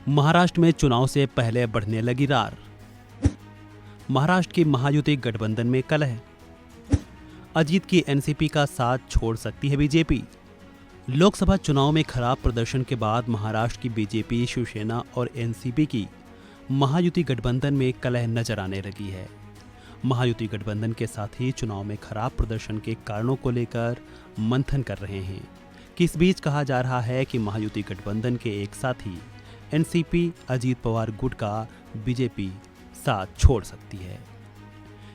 महाराष्ट्र में चुनाव से पहले बढ़ने लगी रार। महाराष्ट्र की महायुति गठबंधन में कलह। अजीत की एनसीपी का साथ छोड़ सकती है बीजेपी। लोकसभा चुनाव में खराब प्रदर्शन के बाद महाराष्ट्र की बीजेपी, शिवसेना और एनसीपी की महायुति गठबंधन में कलह नजर आने लगी है। महायुति गठबंधन के साथ ही चुनाव में खराब प्रदर्शन के कारणों को लेकर मंथन कर रहे हैं कि इस बीच कहा जा रहा है कि महायुति गठबंधन के एक साथी एनसीपी अजीत पवार गुट का बीजेपी साथ छोड़ सकती है।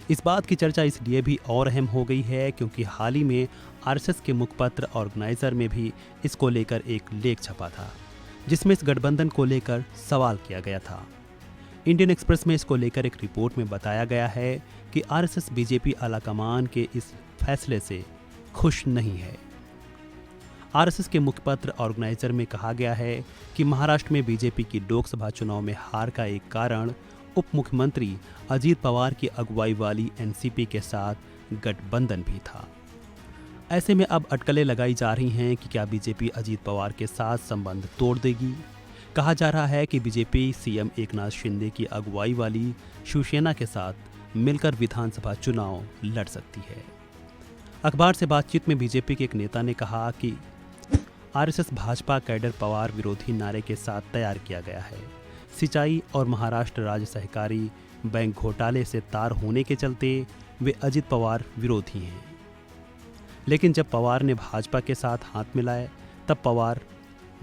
इस बात की चर्चा इसलिए भी और अहम हो गई है क्योंकि हाल ही में आरएसएस के मुखपत्र ऑर्गेनाइजर में भी इसको लेकर एक लेख छपा था जिसमें इस गठबंधन को लेकर सवाल किया गया था। इंडियन एक्सप्रेस में इसको लेकर एक रिपोर्ट में बताया गया है कि आरएसएस बीजेपी आलाकमान के इस फैसले से खुश नहीं है। आरएसएस के मुखपत्र ऑर्गेनाइजर में कहा गया है कि महाराष्ट्र में बीजेपी की लोकसभा चुनाव में हार का एक कारण उप मुख्यमंत्री अजीत पवार की अगुवाई वाली एनसीपी के साथ गठबंधन भी था। ऐसे में अब अटकलें लगाई जा रही हैं कि क्या बीजेपी अजीत पवार के साथ संबंध तोड़ देगी। कहा जा रहा है कि बीजेपी सीएम एकनाथ शिंदे की अगुवाई वाली शिवसेना के साथ मिलकर विधानसभा चुनाव लड़ सकती है। अखबार से बातचीत में बीजेपी के एक नेता ने कहा कि आरएसएस भाजपा कैडर पवार विरोधी नारे के साथ तैयार किया गया है। सिंचाई और महाराष्ट्र राज्य सहकारी बैंक घोटाले से तार होने के चलते वे अजित पवार विरोधी हैं। लेकिन जब पवार ने भाजपा के साथ हाथ मिलाए तब पवार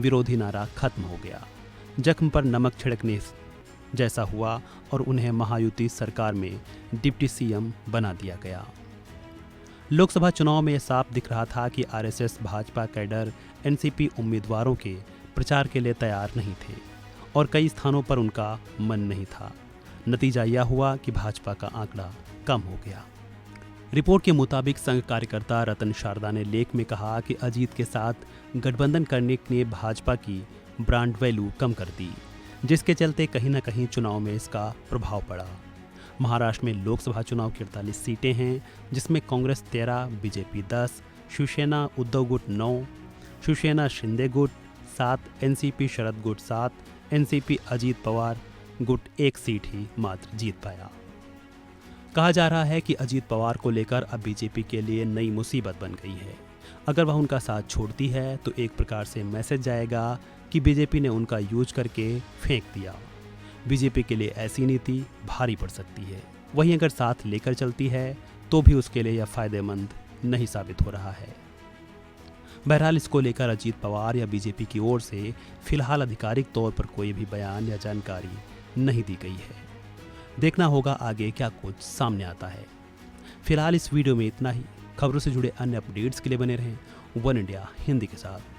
विरोधी नारा खत्म हो गया। जख्म पर नमक छिड़कने जैसा हुआ और उन्हें महायुति सरकार में डिप्टी सीएम बना दिया गया। लोकसभा चुनाव में यह साफ दिख रहा था कि आरएसएस भाजपा कैडर एनसीपी उम्मीदवारों के प्रचार के लिए तैयार नहीं थे और कई स्थानों पर उनका मन नहीं था। नतीजा यह हुआ कि भाजपा का आंकड़ा कम हो गया। रिपोर्ट के मुताबिक संघ कार्यकर्ता रतन शारदा ने लेख में कहा कि अजीत के साथ गठबंधन करने ने भाजपा की ब्रांड वैल्यू कम कर दी, जिसके चलते कहीं न कहीं चुनाव में इसका प्रभाव पड़ा। महाराष्ट्र में लोकसभा चुनाव की 48 सीटें हैं, जिसमें कांग्रेस 13, बीजेपी 10, शिवसेना उद्धव गुट 9, शिवसेना शिंदे गुट 7, एनसीपी शरद गुट 7, एनसीपी अजीत पवार गुट 1 सीट ही मात्र जीत पाया। कहा जा रहा है कि अजीत पवार को लेकर अब बीजेपी के लिए नई मुसीबत बन गई है। अगर वह उनका साथ छोड़ती है तो एक प्रकार से मैसेज जाएगा कि बीजेपी ने उनका यूज करके फेंक दिया। बीजेपी के लिए ऐसी नीति भारी पड़ सकती है। वहीं अगर साथ लेकर चलती है तो भी उसके लिए यह फायदेमंद नहीं साबित हो रहा है। बहरहाल इसको लेकर अजीत पवार या बीजेपी की ओर से फिलहाल आधिकारिक तौर पर कोई भी बयान या जानकारी नहीं दी गई है। देखना होगा आगे क्या कुछ सामने आता है। फिलहाल इस वीडियो में इतना ही। खबरों से जुड़े अन्य अपडेट्स के लिए बने रहें वन इंडिया हिंदी के साथ।